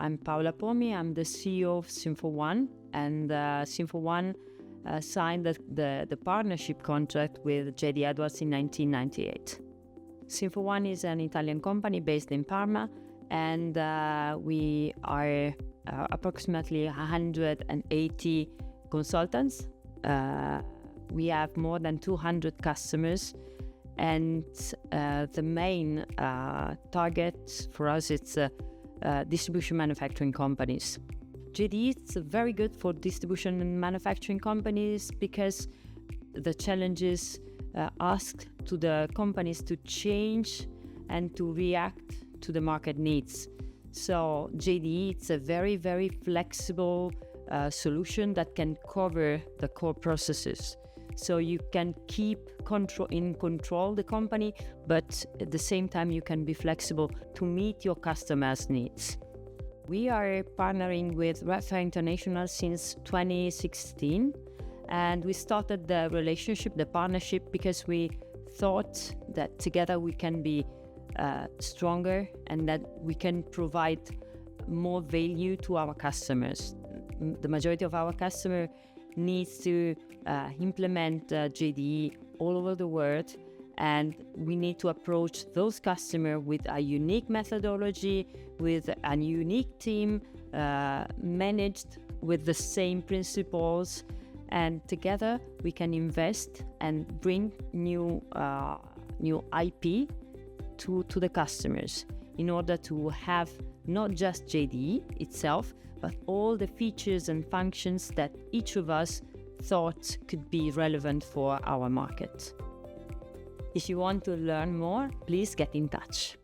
I'm Paola Pomi. I'm the CEO of Sinfo One, and Sinfo One signed the partnership contract with JD Edwards in 1998. Sinfo One is an Italian company based in Parma, and we are approximately 180 consultants. We have more than 200 customers, and the main target for us is distribution manufacturing companies. JD is very good for distribution and manufacturing companies because the challenges ask to the companies to change and to react to the market needs. So JD is a very, very flexible solution that can cover the core processes. So you can keep control the company, but at the same time you can be flexible to meet your customers' needs. We are partnering with Redfaire International since 2016, and we started the relationship, the partnership, because we thought that together we can be stronger and that we can provide more value to our customers. The majority of our customers needs to implement JDE all over the world, and we need to approach those customers with a unique methodology, with a unique team, managed with the same principles, and together we can invest and bring new IP to the customers in order to have not just JDE itself, but all the features and functions that each of us thought could be relevant for our market. If you want to learn more, please get in touch.